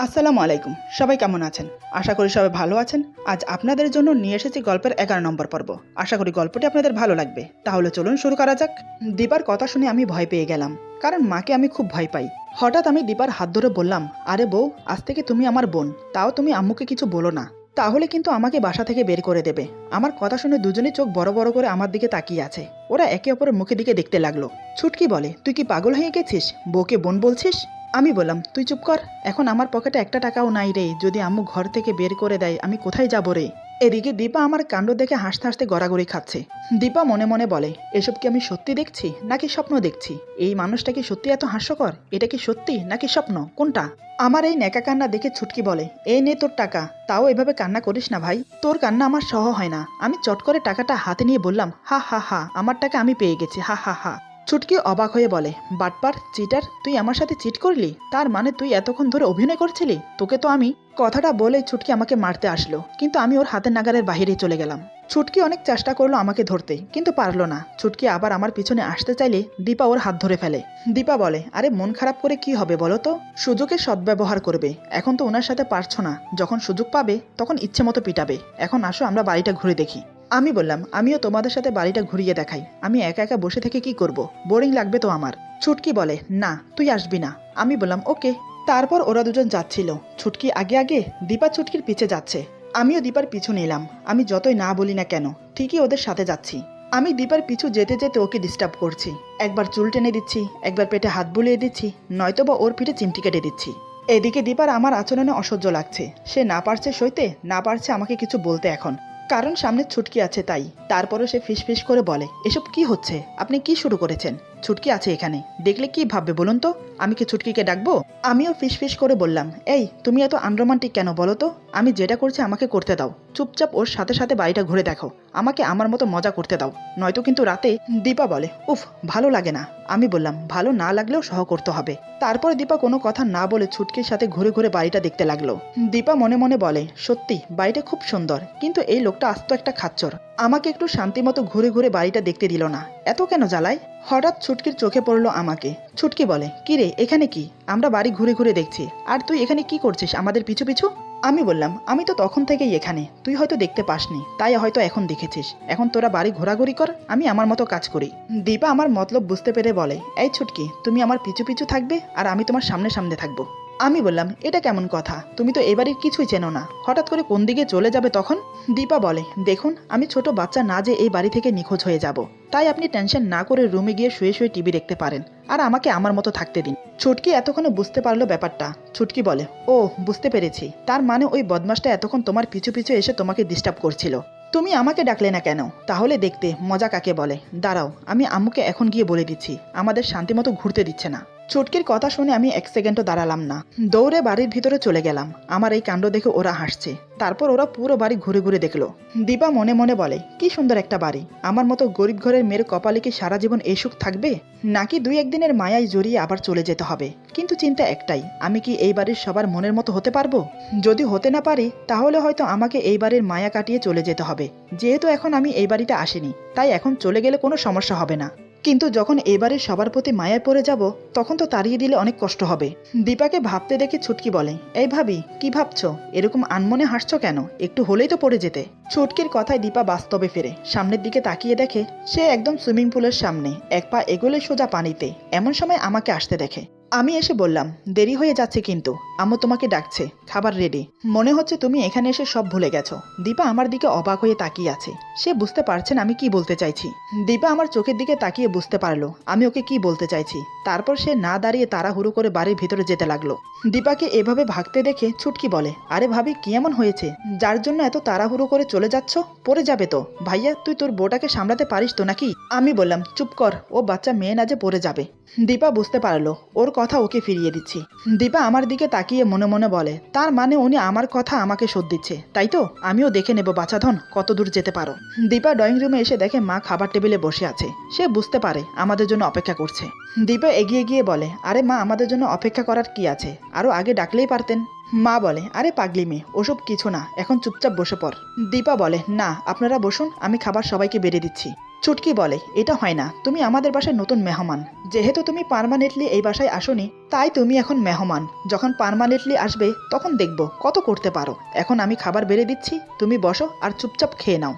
আসসালামু আলাইকুম। সবাই কেমন আছেন? আশা করি সবাই ভালো আছেন। আজ আপনাদের জন্য নিয়ে এসেছি গল্পের 11 নম্বর পর্ব। আশা করি গল্পটি আপনাদের ভালো লাগবে। তাহলে চলুন শুরু করা যাক। দীপার কথা শুনে আমি ভয় পেয়ে গেলাম, কারণ মাকে আমি খুব ভয় পাই। হঠাৎ আমি দীপার হাত ধরে বললাম, আরে বউ, আজ থেকে তুমি আমার বোন, তাও তুমি আম্মুকে কিছু বলো না, তাহলে কিন্তু আমাকে বাসা থেকে বের করে দেবে। আমার কথা শুনে দুজনেই চোখ বড় বড় করে আমার দিকে তাকিয়ে আছে। ওরা একে অপরের মুখের দিকে দেখতে লাগলো। ছুটকি বলে, তুই কি পাগল হয়ে গেছিস? বউকে বোন বলছিস? আমি বললাম, তুই চুপ কর। এখন আমার পকেটে একটা টাকাও নাই রে। যদি আম্মু ঘর থেকে বের করে দেয় আমি কোথায় যাবো রে? এদিকে দীপা আমার কাণ্ড দেখে হাসতে হাসতে গড়াগড়ি খাচ্ছে। দীপা মনে মনে বলে, এসব কি আমি সত্যি দেখছি নাকি স্বপ্ন দেখছি? এই মানুষটা কি সত্যি এত হাস্যকর? এটা কি সত্যি নাকি স্বপ্ন, কোনটা? আমার এই নেকা কান্না দেখে ছুটকি বলে, এই নে তোর টাকা, তাও এভাবে কান্না করিস না ভাই, তোর কান্না আমার সহ হয় না। আমি চট করে টাকাটা হাতে নিয়ে বললাম, হা হা হা, আমার টাকা আমি পেয়ে গেছি, হা হা হা। ছুটকি অবাক হয়ে বলে, বাটপার, চিটার, তুই আমার সাথে চিট করলি? তার মানে তুই এতক্ষণ ধরে অভিনয় করছিলি? তোকে তো আমি। কথাটা বলে ছুটকি আমাকে মারতে আসলো, কিন্তু আমি ওর হাতের নাগালের বাইরে চলে গেলাম। ছুটকি অনেক চেষ্টা করলো আমাকে ধরতে, কিন্তু পারলো না। ছুটকি আবার আমার পিছনে আসতে চাইলে দীপা ওর হাত ধরে ফেলে। দীপা বলে, আরে মন খারাপ করে কি হবে বলো তো? সুযোগের সদ্ব্যবহার করবে। এখন তো ওনার সাথে পারছো না, যখন সুযোগ পাবে তখন ইচ্ছে মতো পিটাবে। এখন আসো আমরা বাড়িটা ঘুরে দেখি। আমি বললাম, আমিও তোমাদের সাথে বাড়িটা ঘুরিয়ে দেখাই। আমি একা একা বসে থেকে কি করব? বোরিং লাগবে তো আমার। ছুটকি বলে, না তুই আসবি না। আমি বললাম, ওকে। তারপর ওরা দুজন যাচ্ছিল। ছুটকি আগে আগে, দীপা ছুটকির পিছে যাচ্ছে। আমিও দীপার পিছু নিলাম। আমি যতই না বলি না কেন, ঠিকই ওদের সাথে যাচ্ছি। আমি দীপার পিছু যেতে যেতে ওকে ডিস্টার্ব করছি। একবার চুল টেনে দিচ্ছি, একবার পেটে হাত বুলিয়ে দিচ্ছি, নয়তোবা ওর পিঠে চিমটি কেটে দিচ্ছি। এদিকে দীপার আমার আচরণে অসহ্য লাগছে। সে না পারছে সইতে, না পারছে আমাকে কিছু বলতে এখন, কারণ সামনে ছুটকি আছে তাই। তারপরও সে ফিসফিস করে বলে, এসব কি হচ্ছে? আপনি কি শুরু করেছেন? ছুটকি আছে এখানে, দেখলে কি ভাববে বলুন তো? আমি কি ছুটকিকে ডাকবো? আমিও ফিসফিস করে বললাম, এই তুমি এত আনরোমান্টিক কেন বলো তো? আমি যেটা করছি আমাকে করতে দাও। চুপচাপ ওর সাথে সাথে বাড়িটা ঘুরে দেখো। আমাকে আমার মতো মজা করতে দাও, নয়তো কিন্তু রাতে। দীপা বলে, উফ, ভালো লাগে না। আমি বললাম, ভালো না লাগলেও সহ করতে হবে। তারপরে দীপা কোনো কথা না বলে ছুটকির সাথে ঘুরে ঘুরে বাড়িটা দেখতে লাগলো। দীপা মনে মনে বলে, সত্যি বাড়িটা খুব সুন্দর, কিন্তু এই লোকটা আস্ত একটা খাচ্চর। আমাকে একটু শান্তি মতো ঘুরে ঘুরে বাড়িটা দেখতে দিল না। এত কেন জ্বালায়? হঠাৎ ছুটকির চোখে পড়লো আমাকে। ছুটকি বলে, কি রে, এখানে কি? আমরা বাড়ি ঘুরে ঘুরে দেখছি, আর তুই এখানে কি করছিস আমাদের পিছু পিছু? আমি বললাম, আমি তো তখন থেকেই এখানে, তুই হয়তো দেখতে পাসনি, তাই হয়তো এখন দেখেছিস। এখন তোরা বাড়ি ঘোরাঘুরি কর, আমি আমার মতো কাজ করি। দীপা আমার মতলব বুঝতে পেরে বলে, এই ছুটকি, তুমি আমার পিছু পিছু থাকবে আর আমি তোমার সামনে সামনে থাকবো। আমি বললাম, এটা কেমন কথা? তুমি তো এবারের কিছুই চেনো না, হঠাৎ করে কোন দিকে চলে যাবে তখন? দীপা বলে, দেখুন, আমি ছোট বাচ্চা না যে এই বাড়ি থেকে নিখোঁজ হয়ে যাব, তাই আপনি টেনশন না করে রুমে গিয়ে শুয়ে শুয়ে টিভি দেখতে পারেন, আর আমাকে আমার মতো থাকতে দিন। ছুটকি এতক্ষণে বুঝতে পারলো ব্যাপারটা। ছুটকি বলে, ও, বুঝতে পেরেছি, তার মানে ওই বদমাসটা এতক্ষণ তোমার পিছু পিছু এসে তোমাকে ডিস্টার্ব করছিল। তুমি আমাকে ডাকলে না কেন? তাহলে দেখতে মজা কাকে বলে। দাঁড়াও, আমি আম্মুকে এখন গিয়ে বলে দিচ্ছি, আমাদের শান্তি মতো ঘুরতে দিচ্ছে না। ছুটকির কথা শুনে আমি এক সেকেন্ডও দাঁড়ালাম না, দৌড়ে বাড়ির ভিতরে চলে গেলাম। আমার এই কাণ্ড দেখে ওরা হাসছে। তারপর ওরা পুরো বাড়ি ঘুরে ঘুরে দেখলো। দীপা মনে মনে বলে, কি সুন্দর একটা বাড়ি। আমার মতো গরিব ঘরের মেয়ের কপালে কি সারা জীবন এই সুখ থাকবে, নাকি দুই একদিনের মায়ায় জড়িয়ে আবার চলে যেতে হবে? কিন্তু চিন্তা একটাই, আমি কি এই বাড়ির সবার মনের মতো হতে পারবো? যদি হতে না পারি, তাহলে হয়তো আমাকে এই বাড়ির মায়া কাটিয়ে চলে যেতে হবে। যেহেতু এখন আমি এই বাড়িতে আসিনি, তাই এখন চলে গেলে কোনো সমস্যা হবে না। কিন্তু যখন এবারে সবার প্রতি মায়ায় পড়ে যাব, তখন তো তাড়িয়ে দিলে অনেক কষ্ট হবে। দীপাকে ভাবতে দেখে ছুটকি বলে, এই ভাবি, কি ভাবছো? এরকম আনমনে হাসছো কেন? একটু হলেই তো পড়ে যেতে। ছুটকির কথায় দীপা বাস্তবে ফেরে, সামনের দিকে তাকিয়ে দেখে সে একদম সুইমিং পুলের সামনে, এক পা এগোলে সোজা পানিতে। এমন সময় আমাকে আসতে দেখে। আমি এসে বললাম, দেরি হয়ে যাচ্ছে কিন্তু, আম্মু তোমাকে ডাকছে, খাবার রেডি। মনে হচ্ছে তুমি এখানে এসে সব ভুলে গেছো। দীপা আমার দিকে অবাক হয়ে তাকিয়ে আছে। সে বুঝতে পারছে না আমি কি বলতে চাইছি। দীপা আমার চোখের দিকে তাকিয়ে বুঝতে পারলো আমি ওকে কি বলতে চাইছি। তারপর সে না দাঁড়িয়ে তাড়াহুড়ো করে বাড়ির ভিতরে যেতে লাগলো। দীপাকে এভাবে ভাগতে দেখে ছুটকি বলে, আরে ভাবি, কি এমন হয়েছে যার জন্য এত তাড়াহুড়ো করে চলে যাচ্ছ? পড়ে যাবে তো। ভাইয়া, তুই তোর বউটাকে সামলাতে পারিস তো নাকি? আমি বললাম, চুপ কর, ও বাচ্চা মেয়ে না যে পড়ে যাবে। দীপা বুঝতে পারলো ওর কথা ওকে ফিরিয়ে দিচ্ছি। দীপা আমার দিকে তাকিয়ে মনে মনে বলে, তার মানে উনি আমার কথা আমাকে শোধ দিচ্ছে, তাই তো? আমিও দেখে নেব বাছাধন কত দূর যেতে পারো। দীপা ড্রয়িং রুমে এসে দেখে মা খাবার টেবিলে বসে আছে। সে বুঝতে পারে আমাদের জন্য অপেক্ষা করছে। দীপা এগিয়ে গিয়ে বলে, আরে মা, আমাদের জন্য অপেক্ষা করার কি আছে? আরো আগে ডাকলেই পারতেন। মা বলে, আরে পাগলি মেয়ে, ওসব কিছু না, এখন চুপচাপ বসে পড়। দীপা বলে, না, আপনারা বসুন, আমি খাবার সবাইকে বেড়ে দিচ্ছি। চুটকি বলে, এটা হয় না, তুমি আমাদের বাসায় নতুন মেহমান। যেহেতু তুমি পার্মানেন্টলি এই বাসায় আসোনি, তাই তুমি এখন মেহমান। যখন পার্মানেন্টলি আসবে তখন দেখব কত করতে পারো। এখন আমি খাবার বেড়ে দিচ্ছি, তুমি বসো আর চুপচাপ খেয়ে নাও।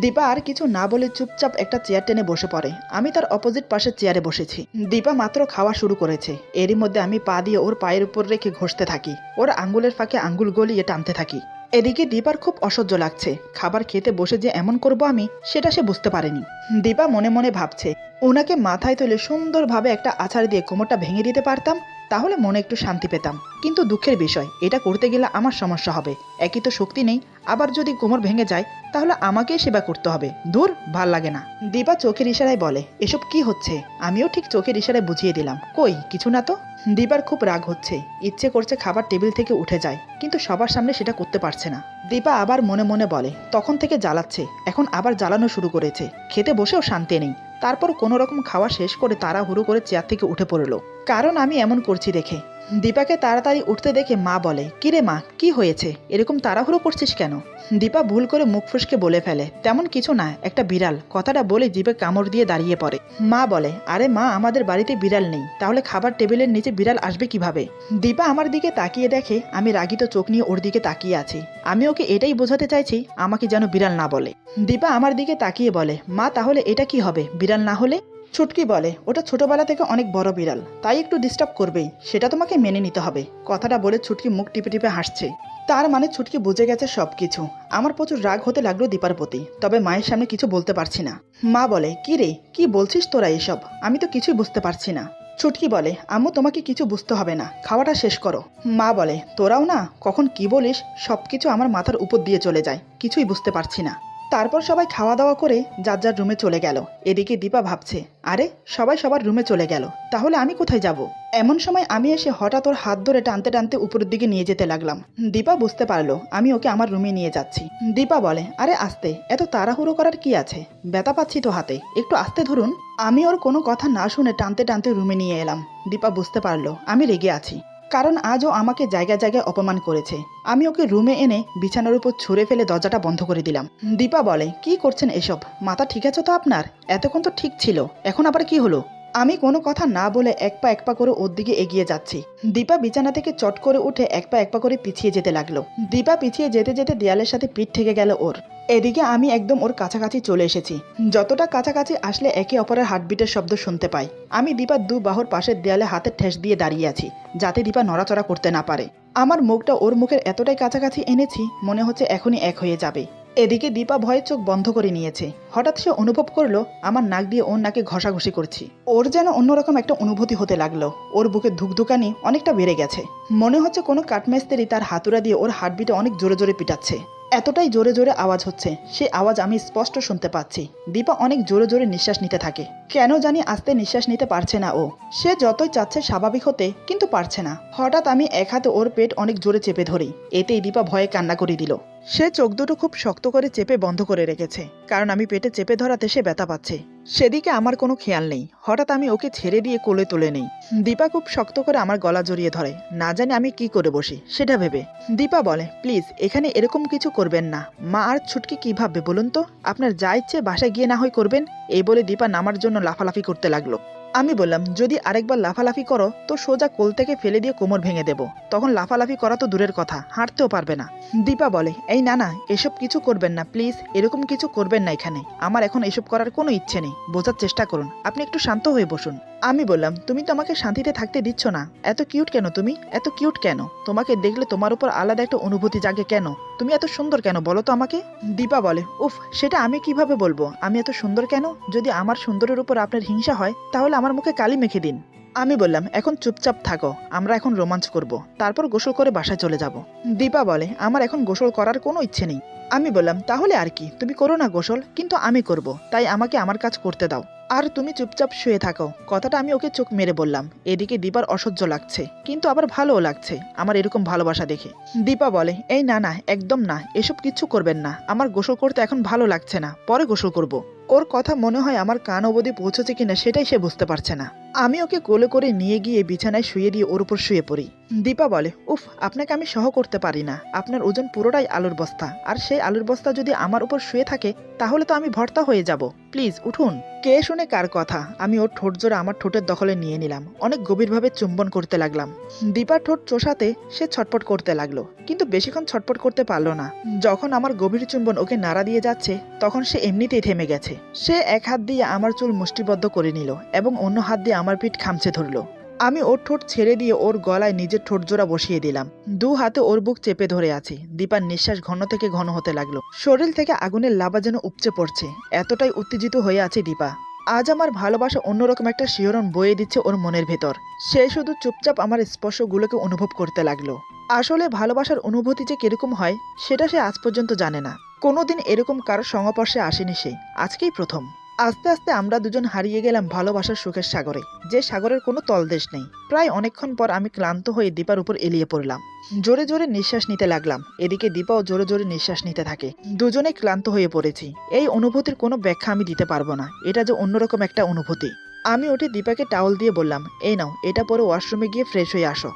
দীপা আর কিছু না বলে চুপচাপ একটা চেয়ার টেনে বসে পড়ে। আমি তার অপোজিট পাশের চেয়ারে বসেছি। দীপা মাত্র খাওয়া শুরু করেছে, এরই মধ্যে আমি পা দিয়ে ওর পায়ের উপর রেখে ঘষতে থাকি, ওর আঙ্গুলের ফাঁকে আঙ্গুল গলিয়ে টানতে থাকি। এদিকে দীপার খুব অসহ্য লাগছে। খাবার খেতে বসে যে এমন করব আমি, সেটা সে বুঝতে পারেনি। দীপা মনে মনে ভাবছে, ওনাকে মাথায় তুলে সুন্দরভাবে একটা আছাড় দিয়ে কোমরটা ভেঙে দিতে পারতাম, তাহলে মনে একটু শান্তি পেতাম। কিন্তু দুঃখের বিষয়, এটা করতে গেলে আমার সমস্যা হবে। একই তো শক্তি নেই, আবার যদি কোমর ভেঙে যায় তাহলে আমাকেই সেবা করতে হবে। দূর, ভাল লাগে না। দীপা চোখের ইশারায় বলে, এসব কি হচ্ছে? আমিও ঠিক চোখের ইশারায় বুঝিয়ে দিলাম, কই কিছু না তো। দীপার খুব রাগ হচ্ছে, ইচ্ছে করছে খাবার টেবিল থেকে উঠে যায়, কিন্তু সবার সামনে সেটা করতে পারছে না। দীপা আবার মনে মনে বলে, তখন থেকে জ্বালাচ্ছে, এখন আবার জ্বালানো শুরু করেছে। খেতে বসেও শান্তি নেই। তারপর কোনো রকম খাওয়া শেষ করে তাড়াহুড়ো করে চেয়ার থেকে উঠে পড়ল, কারণ আমি এমন করছি দেখে। দীপাকে তাড়াতাড়ি উঠতে দেখে মা বলে, কিরে মা, কি হয়েছে? এরকম তাড়াহুড়ো করছিস কেন? দীপা ভুল করে মুখ ফুসকে বলে ফেলে, তেমন কিছু না, একটা বিড়াল। কথাটা বলে জিভে কামড় দিয়ে দাঁড়িয়ে পড়ে। মা বলে, আরে মা, আমাদের বাড়িতে বিড়াল নেই, তাহলে খাবার টেবিলের নিচে বিড়াল আসবে কিভাবে? দীপা আমার দিকে তাকিয়ে দেখে আমি রাগিত চোখ নিয়ে ওর দিকে তাকিয়ে আছি। আমি ওকে এটাই বোঝাতে চাইছি আমাকে যেন বিড়াল না বলে। দীপা আমার দিকে তাকিয়ে বলে, মা তাহলে এটা কি হবে, বিড়াল না হলে? ছুটকি বলে, ওটা ছোটবেলা থেকে অনেক বড় বিড়াল, তাই একটু ডিস্টার্ব করবেই, সেটা তোমাকে মেনে নিতে হবে। কথাটা বলে ছুটকি মুখ টিপে টিপে হাসছে। তার মানে ছুটকি বুঝে গেছে সবকিছু। আমার প্রচুর রাগ হতে লাগলো দীপার প্রতি, তবে মায়ের সামনে কিছু বলতে পারছি না। মা বলে, কি রে, কি বলছিস তোরা এসব? আমি তো কিছুই বুঝতে পারছি না। ছুটকি বলে, আম্মু তোমাকে কিছু বুঝতে হবে না, খাওয়াটা শেষ করো। মা বলে, তোরাও না, কখন কি বলিস সবকিছু আমার মাথার উপর দিয়ে চলে যায়, কিছুই বুঝতে পারছি না। তারপর সবাই খাওয়া দাওয়া করে যার যার রুমে চলে গেল। এদিকে দীপা ভাবছে, আরে সবাই সবার রুমে চলে গেল, তাহলে আমি কোথায় যাব? এমন সময় আমি এসে হঠাৎ ওর হাত ধরে টানতে টানতে উপরের দিকে নিয়ে যেতে লাগলাম। দীপা বুঝতে পারলো আমি ওকে আমার রুমে নিয়ে যাচ্ছি। দীপা বলে, আরে আস্তে, এত তাড়াহুড়ো করার কি আছে? ব্যথা পাচ্ছি তো হাতে, একটু আস্তে ধরুন। আমি ওর কোনো কথা না শুনে টানতে টানতে রুমে নিয়ে এলাম। দীপা বুঝতে পারলো আমি রেগে আছি, কারণ আজও আমাকে জায়গায় জায়গায় অপমান করেছে। আমি ওকে রুমে এনে বিছানার উপর ছুঁড়ে ফেলে দরজাটা বন্ধ করে দিলাম। দীপা বলে, কি করছেন এসব? মাথা ঠিক আছে তো আপনার? এতক্ষণ তো ঠিক ছিল, এখন আবার কি হলো? আমি কোনো কথা না বলে এক পা করে ওর দিকে এগিয়ে যাচ্ছি। দীপা বিছানা থেকে চট করে উঠে এক পা করে পিছিয়ে যেতে লাগলো। দীপা পিছিয়ে যেতে যেতে দেয়ালের সাথে পিঠ ঠেকে গেল ওর। এদিকে আমি একদম ওর কাছাকাছি চলে এসেছি। যতটা কাছাকাছি আসলে একে অপরের হার্টবিটের শব্দ শুনতে পাই। আমি দীপার দু বাহুর পাশের দেয়ালে হাতের ঠেস দিয়ে দাঁড়িয়ে আছি, যাতে দীপা নড়াচড়া করতে না পারে। আমার মুখটা ওর মুখের এতটাই কাছাকাছি এনেছি, মনে হচ্ছে এখনই এক হয়ে যাবে। এদিকে দীপা ভয়ে চোখ বন্ধ করে নিয়েছে। হঠাৎ সে অনুভব করলো আমার নাক দিয়ে ওর নাকে ঘষাঘষি করছি। ওর যেন অন্যরকম একটা অনুভূতি হতে লাগলো। ওর বুকে ধুকধুকানি অনেকটা বেড়ে গেছে। মনে হচ্ছে কোনো কাঠমিস্ত্রি তার হাতুড়া দিয়ে ওর হার্টবিটে অনেক জোরে জোরে পিটাচ্ছে। এতটাই জোরে জোরে আওয়াজ হচ্ছে, সে আওয়াজ আমি স্পষ্ট শুনতে পাচ্ছি। দীপা অনেক জোরে জোরে নিঃশ্বাস নিতে থাকে। কেন জানি আস্তে নিঃশ্বাস নিতে পারছে না ও। সে যতই চাচ্ছে স্বাভাবিক হতে, কিন্তু পারছে না। হঠাৎ আমি এক হাতে ওর পেট অনেক জোরে চেপে ধরি। এতেই দীপা ভয়ে কান্না করে দিল। সে চোখ দুটো খুব শক্ত করে চেপে বন্ধ করে রেখেছে, কারণ আমি পেটে চেপে ধরাতে সে ব্যথা পাচ্ছে। সেদিকে আমার কোনো খেয়াল নেই। হঠাৎ আমি ওকে ছেড়ে দিয়ে কোলে তুলে নেই। দীপা খুব শক্ত করে আমার গলা জড়িয়ে ধরে, না জানি আমি কি করে বসি সেটা ভেবে। দীপা বলে, প্লিজ এখানে এরকম কিছু করবেন না। মা আর ছুটকি কি ভাববে বলুন তো? আপনার যা ইচ্ছে বাসায় গিয়ে না হয় করবেন। এই বলে দীপা নামার জন্য লাফালাফি করতে লাগলো। আমি বললাম, যদি আরেকবার লাফালাফি করো তো সোজা কোল থেকে ফেলে দিয়ে কোমর ভেঙে দেব। তখন লাফালাফি করা তো দূরের কথা, হাঁটতেও পারবে না। দীপা বলে, এই না না, এসব কিছু করবেন না প্লিজ, এরকম কিছু করবেন না এখানে। আমার এখন এসব করার কোনো ইচ্ছে নেই, বোঝার চেষ্টা করুন, আপনি একটু শান্ত হয়ে বসুন। আমি বললাম, তুমি তো আমাকে শান্তিতে থাকতে দিচ্ছ না। এত কিউট কেন তুমি? এত কিউট কেন? তোমাকে দেখলে তোমার উপর আলাদা একটা অনুভূতি জাগে কেন? তুমি এত সুন্দর কেন বলো তো আমাকে? দীপা বলে, উফ, সেটা আমি কিভাবে বলবো আমি এত সুন্দর কেন? যদি আমার সুন্দরের উপর আপনার হিংসা হয় তাহলে আমার মুখে কালি মেখে দিন। আমি বললাম, এখন চুপচাপ থাকো, আমরা এখন রোমাঞ্চ করব, তারপর গোসল করে বাসায় চলে যাব। দীপা বলে, আমার এখন গোসল করার কোনো ইচ্ছে নেই। আমি বললাম, তাহলে আর কি, তুমি করো না গোসল, কিন্তু আমি করব, তাই আমাকে আমার কাজ করতে দাও। আর তুমি চুপচাপ শুয়ে থাকো। কথাটা আমি ওকে চোখ মেরে বললাম। এদিকে দীপার অসহ্য লাগছে, কিন্তু আবার ভালোও লাগছে আমার এরকম ভালোবাসা দেখে। দীপা বলে, এই না না, একদম না, এসব কিচ্ছু করবেন না। আমার গোসল করতে এখন ভালো লাগছে না, পরে গোসল করব। ওর কথা মনে হয় আমার কান অবধি পৌঁছেছে কিনা সেটাই সে বুঝতে পারছে না। আমি ওকে কোলে করে নিয়ে গিয়ে বিছানায় শুয়ে দিয়ে ওর উপর শুয়ে পড়ি। দীপা বলে, উফ, আপনাকে আমি সহ করতে পারি না। আপনার ওজন পুরোটাই আলুর বস্তা, আর সেই আলুর বস্তা যদি আমার উপর শুয়ে থাকে তাহলে তো আমি ভর্তা হয়ে যাব। প্লিজ উঠুন। কে শুনে কার কথা, আমি ওর ঠোঁট জোড়া আমার ঠোঁটের দখলে নিয়ে নিলাম, অনেক গভীরভাবে চুম্বন করতে লাগলাম। দীপার ঠোঁট চোষাতে সে ছটপট করতে লাগলো, কিন্তু বেশিক্ষণ ছটপট করতে পারলো না। যখন আমার গভীর চুম্বন ওকে নাড়া দিয়ে যাচ্ছে তখন সে এমনিতেই থেমে গেছে। সে এক হাত দিয়ে আমার চুল মুষ্টিবদ্ধ করে নিল এবং অন্য হাত দিয়ে আমার পিঠ খামচে ধরলো। আমি ওর ঠোঁট ছেড়ে দিয়ে ওর গলায় নিজের ঠোঁট জোড়া বসিয়ে দিলাম। দু হাতে ওর বুক চেপে ধরে আছি। দীপার নিঃশ্বাস ঘন থেকে ঘন হতে লাগলো, শরীর থেকে আগুনের লাভা যেন উপচে পড়ছে, এতটাই উত্তেজিত হয়ে আছে দীপা। আজ আমার ভালোবাসা অন্যরকম একটা শিহরণ বয়ে দিচ্ছে ওর মনের ভেতর। সে শুধু চুপচাপ আমার স্পর্শগুলোকে অনুভব করতে লাগলো। আসলে ভালোবাসার অনুভূতি যে কিরকম হয় সেটা সে আজ পর্যন্ত জানে না। কোনোদিন এরকম কারোর সংস্পর্শে আসেনি সে, আজকেই প্রথম। আস্তে আস্তে আমরা দুজন হারিয়ে গেলাম ভালোবাসার সুখের সাগরে, যে সাগরের কোনো তলদেশ নেই। প্রায় অনেকক্ষণ পর আমি ক্লান্ত হয়ে দীপার উপর এলিয়ে পড়লাম। জোরে জোরে নিঃশ্বাস নিতে লাগলাম, এদিকে দীপাও জোরে জোরে নিঃশ্বাস নিতে থাকে। দুজনেই ক্লান্ত হয়ে পড়েছি। এই অনুভূতির কোনো ব্যাখ্যা আমি দিতে পারবো না, এটা যে অন্যরকম একটা অনুভূতি। আমি উঠে দীপাকে টাওয়াল দিয়ে বললাম, এই নাও, এটা পরে ওয়াশরুমে গিয়ে ফ্রেশ হয়ে আসো।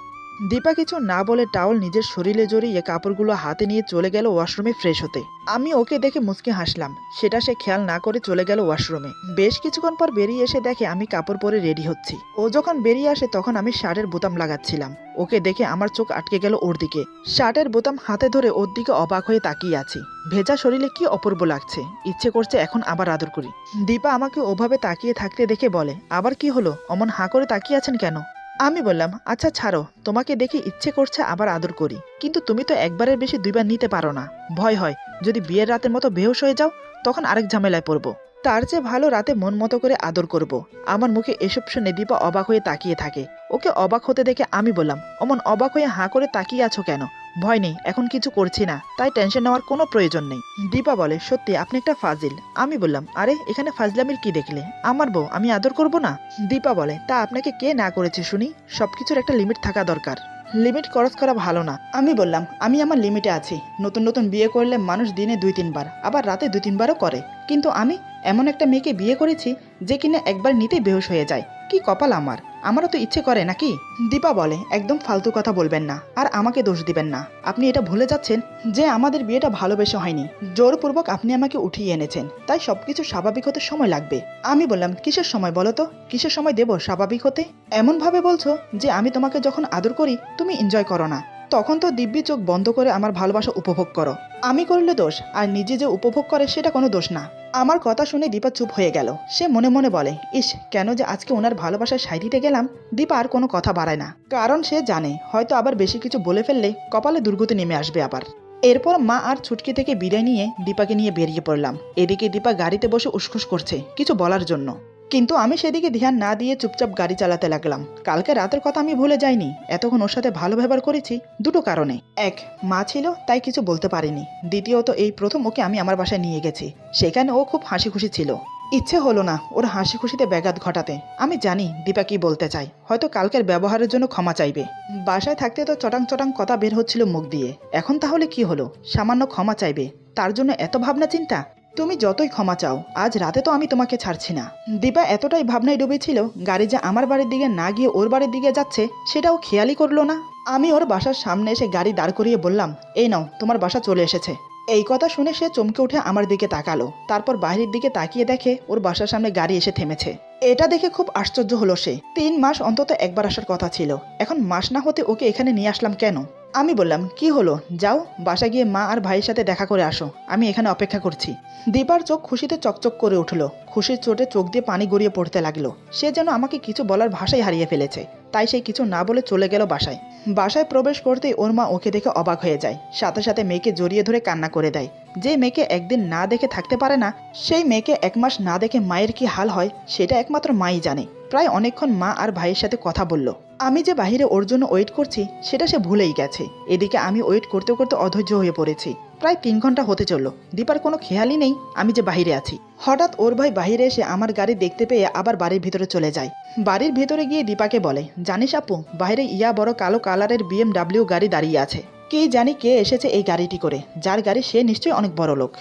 দীপা কিছু না বলে টাওয়াল নিজের শরীরে জড়িয়ে কাপড়গুলো হাতে নিয়ে চলে গেল ওয়াশরুমে ফ্রেশ হতে। আমি ওকে দেখে মুচকি হাসলাম, সেটা সে খেয়াল না করে চলে গেল ওয়াশরুমে। বেশ কিছুক্ষণ পর বেরিয়ে এসে দেখে আমি কাপড় পরে রেডি হচ্ছি। ও যখন বেরিয়ে আসে তখন আমি শার্টের বোতাম লাগাচ্ছিলাম। ওকে দেখে আমার চোখ আটকে গেল ওর দিকে। শার্টের বোতাম হাতে ধরে ওর দিকে অবাক হয়ে তাকিয়ে আছি। ভেজা শরীরে কি অপূর্ব লাগছে, ইচ্ছে করছে এখন আবার আদর করি। দীপা আমাকে ওভাবে তাকিয়ে থাকতে দেখে বলে, আবার কি হলো, অমন হাঁ করে তাকিয়ে আছেন কেন? আমি বললাম, আচ্ছা ছাড়ো, তোমাকে দেখে ইচ্ছে করছে আবার আদর করি, কিন্তু তুমি তো একবারের বেশি দুইবার নিতে পারো না। ভয় হয় যদি বিয়ের রাতের মতো বেহুশ হয়ে যাও, তখন আরেক ঝামেলায় পড়বো। তার চেয়ে ভালো রাতে মন মতো করে আদর করব। আমার মুখে এসব শুনে দীপা অবাক হয়ে তাকিয়ে থাকে। ওকে অবাক হতে দেখে আমি বললাম, অমন অবাক হয়ে হাঁ করে তাকিয়ে আছো কেন? ভয় নেই, এখন কিছু করছি না, তাই টেনশন নেওয়ার কোনো প্রয়োজন নেই। দীপা বলে, সত্যি আপনি একটা ফাজিল। আমি বললাম, আরে এখানে ফাজলামির কি দেখলে, আমার বউ, আমি আদর করব না? দীপা বলে, তা আপনাকে কে না করেছে শুনি? সবকিছুর একটা লিমিট থাকা দরকার, লিমিট ক্রস করা ভালো না। আমি বললাম, আমি আমার লিমিটে আছি। নতুন নতুন বিয়ে করলে মানুষ দিনে 2-3 বার, আবার রাতে 2-3 বারও করে, কিন্তু আমি এমন একটা মেয়েকে বিয়ে করেছি যে কিনা একবার নিতেই বেহুশ হয়ে যায়। কি কপাল আমার, আমারও তো ইচ্ছে করে নাকি? দীপা বলে, একদম ফালতু কথা বলবেন না, আর আমাকে দোষ দিবেন না। আপনি এটা ভুলে যাচ্ছেন যে আমাদের বিয়েটা ভালোবেসে হয়নি, জোরপূর্বক আপনি আমাকে উঠিয়ে এনেছেন, তাই সবকিছু স্বাভাবিক হতে সময় লাগবে। আমি বললাম, কিসের সময় বলো তো, কিসের সময় দেব স্বাভাবিক হতে? এমন ভাবে বলছো যে আমি তোমাকে যখন আদর করি তুমি এনজয় করো না, তখন তো দিব্যি চোখ বন্ধ করে আমার ভালোবাসা উপভোগ করো। আমি করলে দোষ, আর নিজে যে উপভোগ করে সেটা কোনো দোষ না। আমার কথা শুনে দীপা চুপ হয়ে গেল। সে মনে মনে বলে, ইস, কেন যে আজকে ওনার ভালোবাসায় সাই দিতে গেলাম। দীপা আর কোনো কথা বাড়ায় না, কারণ সে জানে হয়তো আবার বেশি কিছু বলে ফেললে কপালে দুর্গতি নেমে আসবে আবার। এরপর মা আর ছুটকি থেকে বিদায় নিয়ে দীপাকে নিয়ে বেরিয়ে পড়লাম। এদিকে দীপা গাড়িতে বসে উসখুস করছে কিছু বলার জন্য, কিন্তু আমি সেদিকে ধ্যান না দিয়ে চুপচাপ গাড়ি চালাতে লাগলাম। কালকে রাতের কথা আমি ভুলে যাইনি, এতক্ষণ ওর সাথে ভালো ব্যবহার করেছি দুটো কারণে। এক, মা ছিল তাই কিছু বলতে পারিনি। দ্বিতীয়ত, এই প্রথম ওকে আমি আমার বাসায় নিয়ে গেছি, সেখানে ও খুব হাসি খুশি ছিল। ইচ্ছে হলো না ওর হাসি খুশিতে ব্যাঘাত ঘটাতে। আমি জানি দীপা কি বলতে চায়, হয়তো কালকের ব্যবহারের জন্য ক্ষমা চাইবে। বাসায় থাকতে তো চটাং চটাং কথা বের হচ্ছিল মুখ দিয়ে, এখন তাহলে কি হলো, সামান্য ক্ষমা চাইবে, তার জন্য এত ভাবনা চিন্তা? তুমি যতই ক্ষমা চাও, আজ রাতে তো আমি তোমাকে ছাড়ছি না। দীপা এতটাই ভাবনায় ডুবেছিল, গাড়ি যে আমার বাড়ির দিকে না গিয়ে ওর বাড়ির দিকে যাচ্ছে সেটাও খেয়ালই করলো না। আমি ওর বাসার সামনে এসে গাড়ি দাঁড় করিয়ে বললাম, এই নাও, তোমার বাসা চলে এসেছে। এই কথা শুনে সে চমকে উঠে আমার দিকে তাকালো, তারপর বাইরের দিকে তাকিয়ে দেখে ওর বাসার সামনে গাড়ি এসে থেমেছে। এটা দেখে খুব আশ্চর্য হলো সে। 3 মাস অন্তত একবার আসার কথা ছিল, এখন মাস না হতে ওকে এখানে নিয়ে আসলাম কেন? আমি বললাম, কি হলো, যাও বাসা গিয়ে মা আর ভাইয়ের সাথে দেখা করে আসো, আমি এখানে অপেক্ষা করছি। দীপার চোখ খুশিতে চকচক করে উঠলো, খুশির চোটে চোখ দিয়ে পানি গড়িয়ে পড়তে লাগলো। সে যেন আমাকে কিছু বলার ভাষাই হারিয়ে ফেলেছে, তাই সে কিছু না বলে চলে গেল বাসায়। বাসায় প্রবেশ করতেই ওর মা ওকে দেখে অবাক হয়ে যায়, সাথে সাথে মেয়েকে জড়িয়ে ধরে কান্না করে দেয়। যে মেয়েকে একদিন না দেখে থাকতে পারে না, সেই মেয়েকে 1 মাস না দেখে মায়ের কি হাল হয় সেটা একমাত্র মাই জানে। প্রায় অনেকক্ষণ মা আর ভাইয়ের সাথে কথা বলল। আমি যে বাহিরে ওর জন্য ওয়েট করছি সেটা সে ভুলেই গেছে। এদিকে আমি ওয়েট করতে করতে অধৈর্য হয়ে পড়েছি। প্রায় 3 ঘন্টা হতে চলল, দীপার কোনো খেয়ালই নেই আমি যে বাহিরে আছি। হঠাৎ ওর ভাই বাহিরে এসে আমার গাড়ি দেখতে পেয়ে আবার বাড়ির ভিতরে চলে যায়। বাড়ির ভেতরে গিয়ে দীপাকে বলে, জানিস আপু, বাইরে ইয়া বড় কালো কালারের BMW গাড়ি দাঁড়িয়ে আছে, কে জানি কে এসেছে এই গাড়িটি করে, যার গাড়ি সে নিশ্চয়ই অনেক বড় লোক।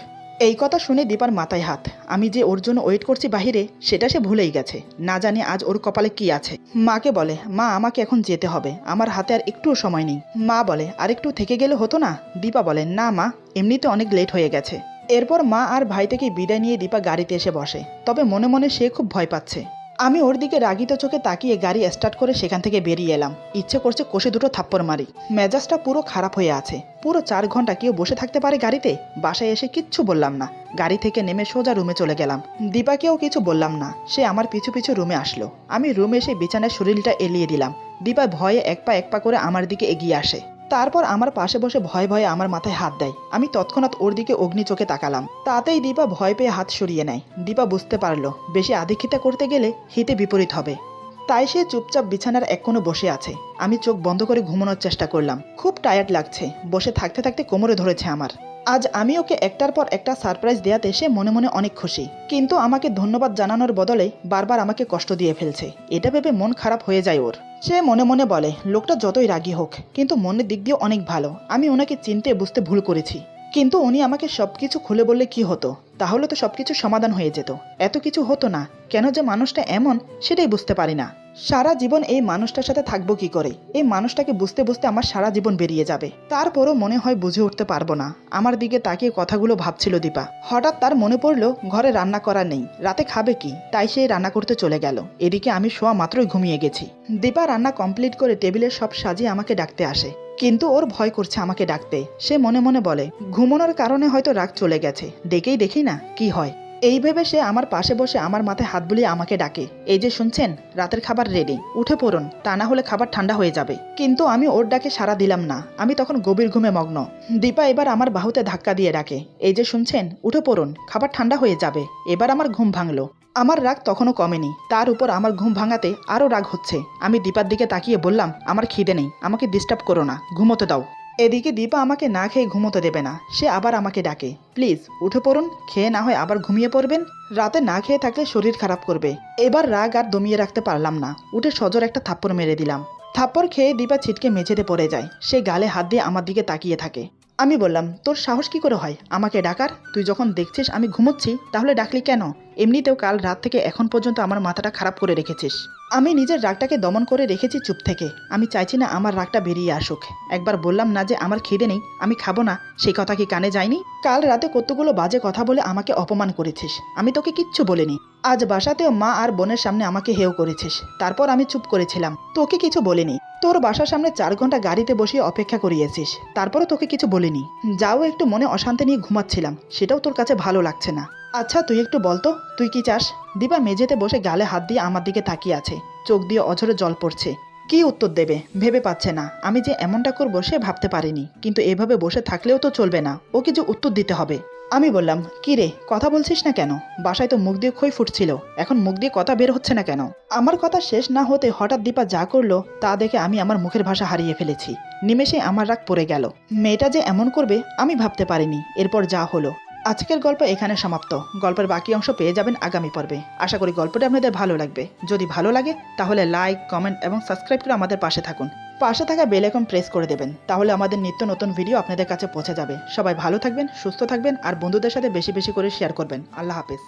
এই কথা শুনে দীপার মাথায় হাত। আমি যে ওর জন্য ওয়েট করছি বাহিরে সেটা সে ভুলেই গেছে, না জানি আজ ওর কপালে কি আছে। মাকে বলে, মা আমাকে এখন যেতে হবে, আমার হাতে আর একটুও সময় নেই। মা বলে, আর একটু থেকে গেলে হতো না? দীপা বলে, না মা, এমনিতে অনেক লেট হয়ে গেছে। এরপর মা আর ভাই থেকে বিদায় নিয়ে দীপা গাড়িতে এসে বসে, তবে মনে মনে সে খুব ভয় পাচ্ছে। আমি ওর দিকে রাগিত চোখে তাকিয়ে গাড়ি স্টার্ট করে সেখান থেকে বেরিয়ে এলাম। ইচ্ছে করছে কষে দুটো থাপ্পড় মারি। মেজাজটা পুরো খারাপ হয়ে আছে। পুরো 4 ঘন্টা কেউ বসে থাকতে পারে গাড়িতে? বাসায় এসে কিচ্ছু বললাম না, গাড়ি থেকে নেমে সোজা রুমে চলে গেলাম। দীপাকেও কিছু বললাম না, সে আমার পিছু পিছু রুমে আসলো। আমি রুমে এসে বিছানায় শরীরটা এলিয়ে দিলাম। দীপা ভয়ে এক পা করে আমার দিকে এগিয়ে আসে, তারপর আমার পাশে বসে ভয়ে ভয়ে আমার মাথায় হাত দেয়। আমি তৎক্ষণাৎ ওর দিকে অগ্নি চোখে তাকালাম, তাতেই দীপা ভয় পেয়ে হাত সরিয়ে নেয়। দীপা বুঝতে পারলো বেশি আধিক্ষিতা করতে গেলে হিতে বিপরীত হবে, তাই সে চুপচাপ বিছানার এক কোণে বসে আছে। আমি চোখ বন্ধ করে ঘুমানোর চেষ্টা করলাম। খুব টায়ার্ড লাগছে, বসে থাকতে থাকতে কোমরে ধরেছে আমার। আজ আমি ওকে একটার পর একটা সারপ্রাইজ দেওয়াতে সে মনে মনে অনেক খুশি, কিন্তু আমাকে ধন্যবাদ জানানোর বদলে বারবার আমাকে কষ্ট দিয়ে ফেলছে। এটা ভেবে মন খারাপ হয়ে যায় ওর। সে মনে মনে বলে লোকটা যতই রাগী হোক কিন্তু মনের দিক দিয়ে অনেক ভালো। আমি ওনাকে চিনতে বুঝতে ভুল করেছি, কিন্তু উনি আমাকে সবকিছু খুলে বললে কি হতো? তাহলে তো সবকিছু সমাধান হয়ে যেত, এত কিছু হতো না। কেন যে মানুষটা এমন সেটাই বুঝতে পারি না। সারা জীবন এই মানুষটার সাথে থাকবো কি করে? এই মানুষটাকে বুঝতে বুঝতে আমার সারা জীবন বেরিয়ে যাবে। তারপরও মনে হয় বুঝে উঠতে পারবো না। আমার দিকে তাকিয়ে কথাগুলো ভাবছিল দীপা। হঠাৎ তার মনে পড়লো ঘরে রান্না করা নেই, রাতে খাবে কি? তাই সে রান্না করতে চলে গেল। এদিকে আমি শোয়া মাত্রই ঘুমিয়ে গেছি। দীপা রান্না কমপ্লিট করে টেবিলে সব সাজিয়ে আমাকে ডাকতে আসে, কিন্তু ওর ভয় করছে আমাকে ডাকতে। সে মনে মনে বলে ঘুমানোর কারণে হয়তো রাগ চলে গেছে, ডেকেই দেখি না কি হয়। এই ভেবে সে আমার পাশে বসে আমার মাথায় হাত বুলিয়ে আমাকে ডাকে, এই যে শুনছেন, রাতের খাবার রেডি, উঠে পড়ুন, তা না হলে খাবার ঠান্ডা হয়ে যাবে। কিন্তু আমি ওর ডাকে সাড়া দিলাম না। আমি তখন গভীর ঘুমে মগ্ন। দীপা এবার আমার বাহুতে ধাক্কা দিয়ে ডাকে, এই যে শুনছেন, উঠে পড়ুন, খাবার ঠান্ডা হয়ে যাবে। এবার আমার ঘুম ভাঙলো। আমার রাগ তখনও কমেনি, তার উপর আমার ঘুম ভাঙাতে আরও রাগ হচ্ছে। আমি দীপার দিকে তাকিয়ে বললাম, আমার খিদে নেই, আমাকে ডিস্টার্ব করো না, ঘুমোতে দাও। এদিকে দীপা আমাকে না খেয়ে ঘুমোতে দেবে না। সে আবার আমাকে ডাকে, প্লিজ উঠে পড়ুন, খেয়ে না হয় আবার ঘুমিয়ে পড়বেন, রাতে না খেয়ে থাকলে শরীর খারাপ করবে। এবার রাগ আর দমিয়ে রাখতে পারলাম না, উঠে সজোর একটা থাপ্পড় মেরে দিলাম। থাপ্পড় খেয়ে দীপা ছিটকে মেঝেতে পড়ে যায়। সে গালে হাত দিয়ে আমার দিকে তাকিয়ে থাকে। আমি বললাম, তোর সাহস কি করে হয় আমাকে ডাকার? তুই যখন দেখছিস আমি ঘুমোচ্ছি তাহলে ডাকলি কেন? এমনিতেও কাল রাত থেকে এখন পর্যন্ত আমার মাথাটা খারাপ করে রেখেছিস। আমি নিজের রাগটাকে দমন করে রেখেছি চুপ থেকে। আমি চাইছি না আমার রাগটা বেরিয়ে আসুক। একবার বললাম না যে আমার খিদে নেই, আমি খাবো না, সেই কথা কি কানে যায়নি? কাল রাতে কতগুলো বাজে কথা বলে আমাকে অপমান করেছিস, আমি তোকে কিচ্ছু বলিনি। আজ বাসাতেও মা আর বোনের সামনে আমাকে হেয় করেছিস, তারপর আমি চুপ করেছিলাম, তোকে কিছু বলিনি। তোর বাসার সামনে 4 ঘন্টা গাড়িতে বসিয়ে অপেক্ষা করিয়েছিস, তারপরও তোকে কিছু বলিনি। যাও একটু মনে অশান্তি নিয়ে ঘুমাচ্ছিলাম, সেটাও তোর কাছে ভালো লাগছে না। আচ্ছা তুই একটু বলতো, তুই কি চাস? দীপা মেঝেতে বসে গালে হাত দিয়ে আমার দিকে তাকিয়ে আছে, চোখ দিয়ে অঝরে জল পড়ছে। কি উত্তর দেবে ভেবে পাচ্ছে না। আমি যে এমনটা করবো সে ভাবতে পারিনি, কিন্তু এভাবে বসে থাকলেও তো চলবে না, ওকে যে উত্তর দিতে হবে। আমি বললাম, কি রে কথা বলছিস না কেন? বাসায় তো মুখ দিয়ে খই ফুটছিল, এখন মুখ দিয়ে কথা বের হচ্ছে না কেন? আমার কথা শেষ না হতে হঠাৎ দীপা যা করলো তা দেখে আমি আমার মুখের ভাষা হারিয়ে ফেলেছি। নিমেষে আমার রাগ পড়ে গেল। মেয়েটা যে এমন করবে আমি ভাবতে পারিনি। এরপর যা হলো। আজকের গল্প এখানে সমাপ্ত। গল্পের বাকি অংশ পেয়ে যাবেন আগামী পর্বে। আশা করি গল্পটা আপনাদের ভালো লাগবে। যদি ভালো লাগে তাহলে লাইক, কমেন্ট এবং সাবস্ক্রাইব করে আমাদের পাশে থাকুন। পাশে থাকা বেল আইকন প্রেস করে দেবেন, তাহলে আমাদের নিত্য নতুন ভিডিও আপনাদের কাছে পৌঁছে যাবে। সবাই ভালো থাকবেন, সুস্থ থাকবেন আর বন্ধুদের সাথে বেশি বেশি করে শেয়ার করবেন। আল্লাহ হাফেজ।